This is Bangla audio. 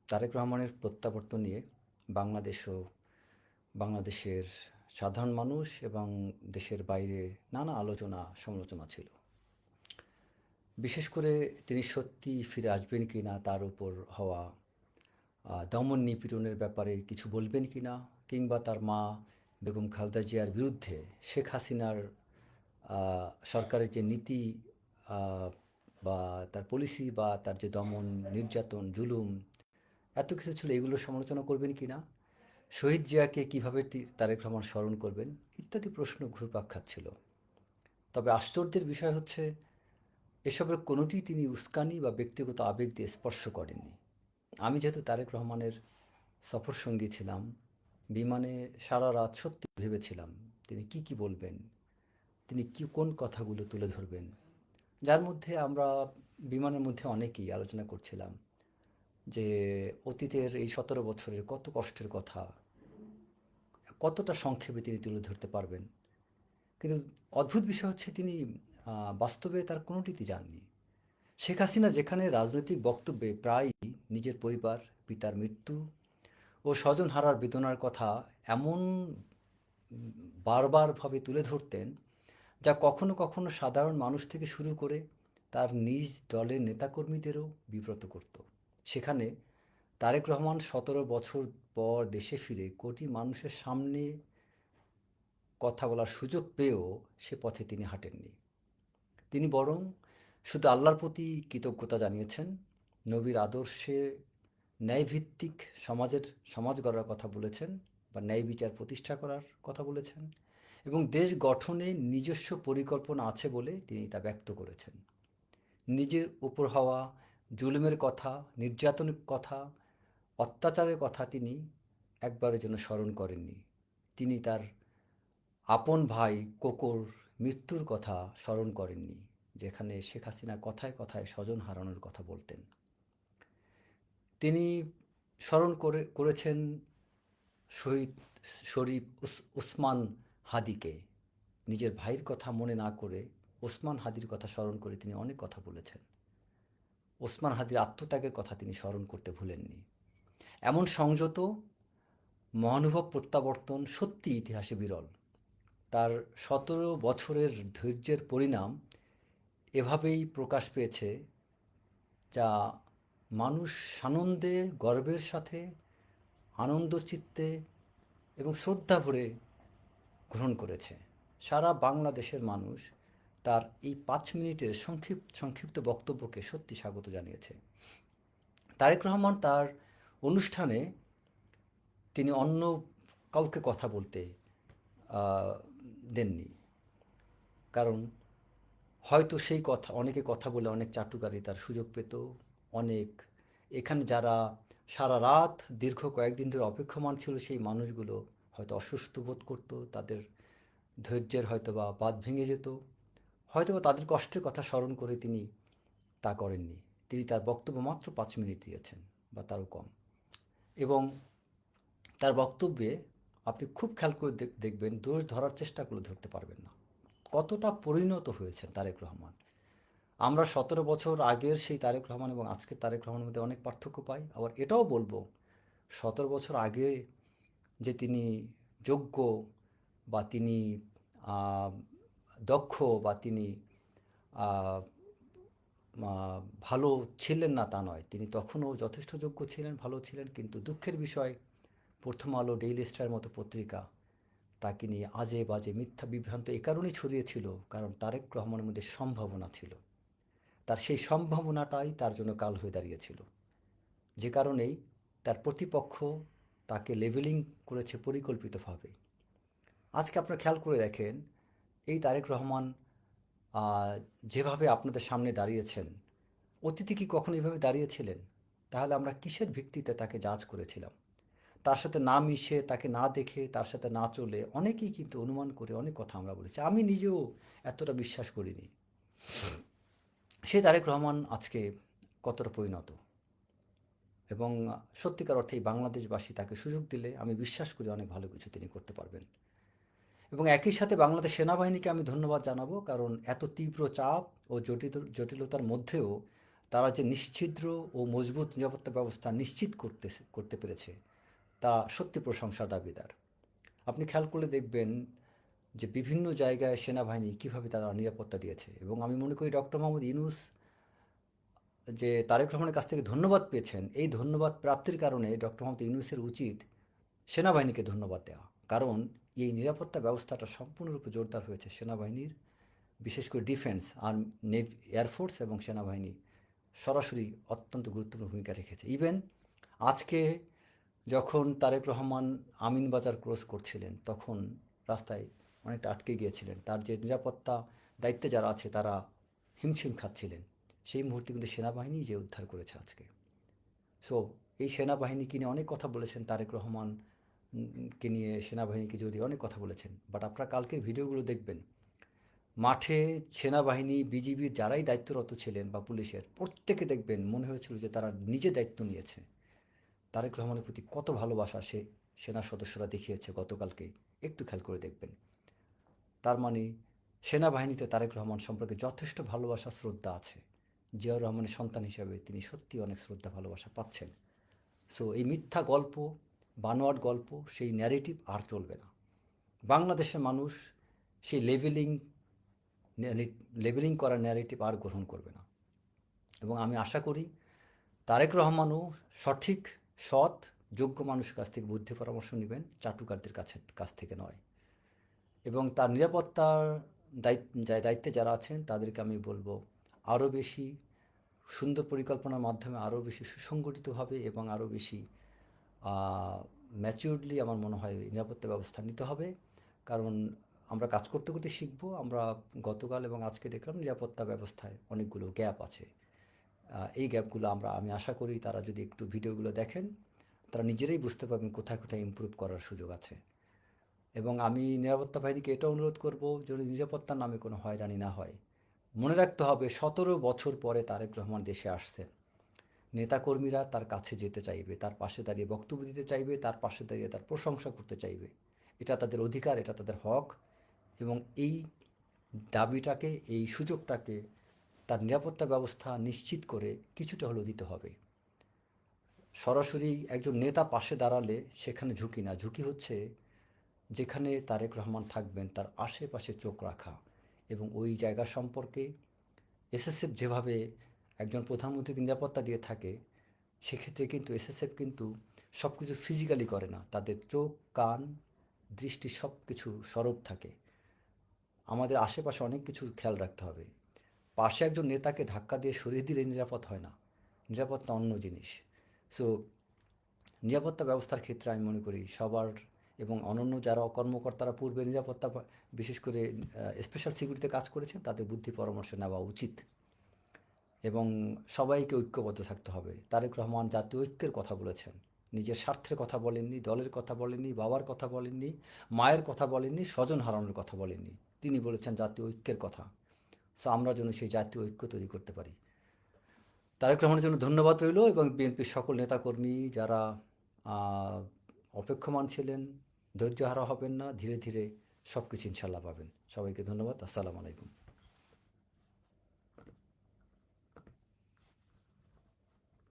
তারেক রহমানের প্রত্যাবর্তন নিয়ে বাংলাদেশ ও বাংলাদেশের সাধারণ মানুষ এবং দেশের বাইরে নানা আলোচনা সমালোচনা ছিল। বিশেষ করে তিনি সত্যি ফিরে আসবেন কি না, তার উপর হওয়া দমন নিপীড়নের ব্যাপারে কিছু বলবেন কি না, কিংবা তার মা বেগম খালেদা জিয়ার বিরুদ্ধে শেখ হাসিনার সরকারের যে নীতি আহ, বা তার পলিসি বা তার যে দমন, নির্যাতন, জুলুম এত কিছু ছিল, এগুলো সমালোচনা করবেন কি না, শহীদ জিয়াকে কীভাবে তারেক রহমান স্মরণ করবেন, ইত্যাদি প্রশ্ন ঘুরপাক খাচ্ছিল। তবে আশ্চর্যের বিষয় হচ্ছে এসবের কোনোটিই তিনি উস্কানি বা ব্যক্তিগত আবেগ দিয়ে স্পর্শ করেননি। আমি যেহেতু তারেক রহমানের সফর সঙ্গী ছিলাম, বিমানে সারা রাত সত্যি ভেবেছিলাম তিনি কি কি বলবেন, তিনি কি কোন কথাগুলো তুলে ধরবেন, যার মধ্যে আমরা বিমানের মধ্যে অনেকেই আলোচনা করছিলাম যে অতীতের এই 17 বছরের কত কষ্টের কথা কতটা সংক্ষেপে তিনি তুলে ধরতে পারবেন। কিন্তু অদ্ভুত বিষয় হচ্ছে তিনি বাস্তবে তার কোনোটিতে যাননি। শেখ হাসিনা যেখানে রাজনৈতিক বক্তব্যে প্রায়ই নিজের পরিবার, পিতার মৃত্যু ও স্বজন হারার বেদনার কথা এমন বারবারভাবে তুলে ধরতেন, যা কখনো কখনো সাধারণ মানুষ থেকে শুরু করে তার নিজ দলের নেতাকর্মীদেরও বিব্রত করত। সেখানে তারেক রহমান 17 বছর পর দেশে ফিরে কোটি মানুষের সামনে কথা বলার সুযোগ পেয়েও সে পথে তিনি হাঁটেননি। তিনি বরং শুধু আল্লাহর প্রতি কৃতজ্ঞতা জানিয়েছেন, নবীর আদর্শে ন্যায়ভিত্তিক সমাজ গড়ার কথা বলেছেন, বা ন্যায় বিচার প্রতিষ্ঠা করার কথা বলেছেন, এবং দেশ গঠনে নিজস্ব পরিকল্পনা আছে বলে তিনি তা ব্যক্ত করেছেন। নিজের উপর হওয়া জুলুমের কথা, নির্যাতনের কথা, অত্যাচারের কথা তিনি একবারের জন্য স্মরণ করেননি। তিনি তার আপন ভাই কোকোর মৃত্যুর কথা স্মরণ করেননি, যেখানে শেখ হাসিনা কথায় কথায় স্বজন হারানোর কথা বলতেন। তিনি স্মরণ করেছেন শহীদ শরীফ উসমান হাদিকে। নিজের ভাইয়ের কথা মনে না করে ওসমান হাদির কথা স্মরণ করে তিনি অনেক কথা বলেছেন। ওসমান হাদির আত্মত্যাগের কথা তিনি স্মরণ করতে ভুলেননি। এমন সংযত মহানুভব প্রত্যাবর্তন সত্যি ইতিহাসে বিরল। তার 17 বছরের ধৈর্যের পরিণাম এভাবেই প্রকাশ পেয়েছে, যা মানুষ সানন্দে, গর্বের সাথে, আনন্দ চিত্তে এবং শ্রদ্ধা ভরে গ্রহণ করেছে। সারা বাংলাদেশের মানুষ তার এই 5 মিনিটের সংক্ষিপ্ত বক্তব্যকে সত্যি স্বাগত জানিয়েছে। তারেক রহমান তার অনুষ্ঠানে তিনি অন্য কাউকে কথা বলতে আহ, দেননি। কারণ হয়তো সেই কথা অনেকে কথা বলে অনেক চাটুকারি তার সুযোগ পেত। অনেক এখানে যারা সারা রাত দীর্ঘ কয়েকদিন ধরে অপেক্ষমান ছিল, সেই মানুষগুলো হয়তো অসুস্থ বোধ করতো, তাদের ধৈর্যের হয়তো বা বাঁধ ভেঙে যেত, হয়তো বা তাদের কষ্টের কথা স্মরণ করে তিনি তা করেননি। তিনি তার বক্তব্য মাত্র 5 মিনিট দিয়েছেন বা তারও কম। এবং তার বক্তব্যে আপনি খুব খেয়াল করে দেখবেন, দোষ ধরার চেষ্টা করলে ধরতে পারবেন না কতটা পরিণত হয়েছেন তারেক রহমান। আমরা 17 বছর আগের সেই তারেক রহমান এবং আজকের তারেক রহমানের মধ্যে অনেক পার্থক্য পাই। আবার এটাও বলবো, 17 বছর আগে যে তিনি যোগ্য বা তিনি আহ, দক্ষ বা তিনি আহ, ভালো ছিলেন না তা নয়, তিনি তখনও যথেষ্ট যোগ্য ছিলেন, ভালো ছিলেন। কিন্তু দুঃখের বিষয়, প্রথম আলো, ডেইলি স্টার মতো পত্রিকা তাকে নিয়ে আজে বাজে মিথ্যা বিভ্রান্ত এ কারণেই ছড়িয়েছিল, কারণ তারেক রহমানের মধ্যে সম্ভাবনা ছিল। তার সেই সম্ভাবনাটাই তার জন্য কাল হয়ে দাঁড়িয়েছিল, যে কারণেই তার প্রতিপক্ষ তাকে লেভেলিং করেছে পরিকল্পিতভাবে। আজকে আপনারা খেয়াল করে দেখেন, এই তারেক রহমান আহ, যেভাবে আপনাদের সামনে দাঁড়িয়েছেন, অতীতে কি কখনো এভাবে দাঁড়িয়েছিলেন? তাহলে আমরা কিসের ভিত্তিতে তাকে জাজ করেছিলাম? তার সাথে না মিশে, তাকে না দেখে, তার সাথে না চলে অনেকেই কিন্তু অনুমান করে অনেক কথা আমরা বলেছি। আমি নিজেও এতটা বিশ্বাস করিনি। সেই তারেক রহমান আজকে কতটা পরিণত, এবং সত্যিকার অর্থেই বাংলাদেশবাসী তাকে সুযোগ দিলে আমি বিশ্বাস করি অনেক ভালো কিছু তিনি করতে পারবেন। এবং একই সাথে বাংলাদেশ সেনাবাহিনীকে আমি ধন্যবাদ জানাবো, কারণ এত তীব্র চাপ ও জটিলতার মধ্যেও তারা যে নিশ্ছিদ্র ও মজবুত নিরাপত্তা ব্যবস্থা নিশ্চিত করতে পেরেছে তা সত্যি প্রশংসার দাবিদার। আপনি খেয়াল করলে দেখবেন যে বিভিন্ন জায়গায় সেনাবাহিনী কীভাবে তারা নিরাপত্তা দিয়েছে, এবং আমি মনে করি ডক্টর মোহাম্মদ ইউনূস যে তারেক রহমানের কাছ থেকে ধন্যবাদ পেয়েছেন, এই ধন্যবাদ প্রাপ্তির কারণে ডক্টর মোহাম্মদ ইউনূসের উচিত সেনাবাহিনীকে ধন্যবাদ দেওয়া। কারণ এই নিরাপত্তা ব্যবস্থাটা সম্পূর্ণরূপে জোরদার হয়েছে সেনাবাহিনীর, বিশেষ করে ডিফেন্স আর এয়ারফোর্স এবং সেনাবাহিনী সরাসরি অত্যন্ত গুরুত্বপূর্ণ ভূমিকা রেখেছে। ইভেন আজকে যখন তারেক রহমান আমিনবাজার ক্রস করছিলেন, তখন রাস্তায় অনেকটা আটকে গিয়েছিলেন, তার যে নিরাপত্তা দায়িত্বে যারা আছে তারা হিমশিম খাচ্ছিলেন, সেই মুহূর্তে কিন্তু সেনাবাহিনী যে উদ্ধার করেছে আজকে। সো এই সেনাবাহিনীকে নিয়ে অনেক কথা বলেছেন তারেক রহমান, কে নিয়ে সেনাবাহিনীকে যদি অনেক কথা বলেছেন, বাট আপনারা কালকের ভিডিওগুলো দেখবেন, মাঠে সেনাবাহিনী বিজিবির যারাই দায়িত্বরত ছিলেন বা পুলিশের প্রত্যেকে দেখবেন মনে হয়েছিল যে তারা নিজে দায়িত্ব নিয়েছে। তারেক রহমানের প্রতি কত ভালোবাসা সে সেনা সদস্যরা দেখিয়েছে গতকালকে, একটু খেয়াল করে দেখবেন। তার মানে সেনাবাহিনীতে তারেক রহমান সম্পর্কে যথেষ্ট ভালোবাসা শ্রদ্ধা আছে। জিয়াউর রহমানের সন্তান হিসাবে তিনি সত্যি অনেক শ্রদ্ধা ভালোবাসা পাচ্ছেন। সো এই মিথ্যা গল্প, বানোয়াট গল্প, সেই ন্যারেটিভ আর চলবে না। বাংলাদেশের মানুষ সেই লেবেলিং করা ন্যারেটিভ আর গ্রহণ করবে না। এবং আমি আশা করি তারেক রহমানও সঠিক, সৎ, যোগ্য মানুষের কাছ থেকে বুদ্ধি পরামর্শ নেবেন, চাটুকারদের কাছ থেকে নয়। এবং তার নিরাপত্তার দায়িত্বে যারা আছেন তাদেরকে আমি বলবো আরও বেশি সুন্দর পরিকল্পনার মাধ্যমে আরও বেশি সুসংগঠিতভাবে এবং আরও বেশি ম্যাচিউরলি আমার মনে হয় নিরাপত্তা ব্যবস্থা নিতে হবে। কারণ আমরা কাজ করতে করতে শিখব। আমরা গতকাল এবং আজকে দেখলাম নিরাপত্তা ব্যবস্থায় অনেকগুলো গ্যাপ আছে। এই গ্যাপগুলো আমি আশা করি তারা যদি একটু ভিডিওগুলো দেখেন, তারা নিজেরাই বুঝতে পারবেন কোথায় কোথায় ইমপ্রুভ করার সুযোগ আছে। এবং আমি নিরাপত্তা বাহিনীকে এটা অনুরোধ করব, যদি নিরাপত্তার নামে কোনো হয়রানি না হয়। মনে রাখতে হবে 17 বছর পরে তারেক রহমান দেশে আসছেন। নেতাকর্মীরা তার কাছে যেতে চাইবে, তার পাশে দাঁড়িয়ে বক্তব্য দিতে চাইবে, তার পাশে দাঁড়িয়ে তার প্রশংসা করতে চাইবে। এটা তাদের অধিকার, এটা তাদের হক। এবং এই দাবিটাকে, এই সুযোগটাকে তার নিরাপত্তা ব্যবস্থা নিশ্চিত করে কিছুটা হলেও দিতে হবে। সরাসরি একজন নেতা পাশে দাঁড়ালে সেখানে ঝুঁকি না, ঝুঁকি হচ্ছে যেখানে তারেক রহমান থাকবেন তার আশেপাশে চোখ রাখা। এবং ওই জায়গা সম্পর্কে এসএসএফ যেভাবে একজন প্রধানমন্ত্রীকে নিরাপত্তা দিয়ে থাকে, সেক্ষেত্রে কিন্তু এসএসএফ কিন্তু সব কিছু ফিজিক্যালি করে না, তাদের চোখ, কান, দৃষ্টি সব কিছু সরব থাকে। আমাদের আশেপাশে অনেক কিছু খেয়াল রাখতে হবে। পাশে একজন নেতাকে ধাক্কা দিয়ে সরিয়ে দিলে নিরাপদ হয় না, নিরাপত্তা অন্য জিনিস। সো নিরাপত্তা ব্যবস্থার ক্ষেত্রে আমি মনে করি সবার, এবং অনন্য যারা কর্মকর্তারা পূর্বে নিরাপত্তা বিশেষ করে স্পেশাল সিকিউরিটিতে কাজ করেছেন, তাদের বুদ্ধি পরামর্শ নেওয়া উচিত। এবং সবাইকে ঐক্যবদ্ধ থাকতে হবে। তারেক রহমান জাতীয় ঐক্যের কথা বলেছেন, নিজের স্বার্থের কথা বলেননি, দলের কথা বলেননি, বাবার কথা বলেননি, মায়ের কথা বলেননি, স্বজন হারানোর কথা বলেননি। তিনি বলেছেন জাতীয় ঐক্যের কথা। সো আমরা যেন সেই জাতীয় ঐক্য তৈরি করতে পারি। তারেক রহমানের জন্য ধন্যবাদ রইল, এবং বিএনপির সকল নেতাকর্মী যারা অপেক্ষমান ছিলেন, ধৈর্য হারা হবেন না, ধীরে ধীরে সব কিছু ইনশাল্লাহ পাবেন। সবাইকে ধন্যবাদ। আসসালামু আলাইকুম।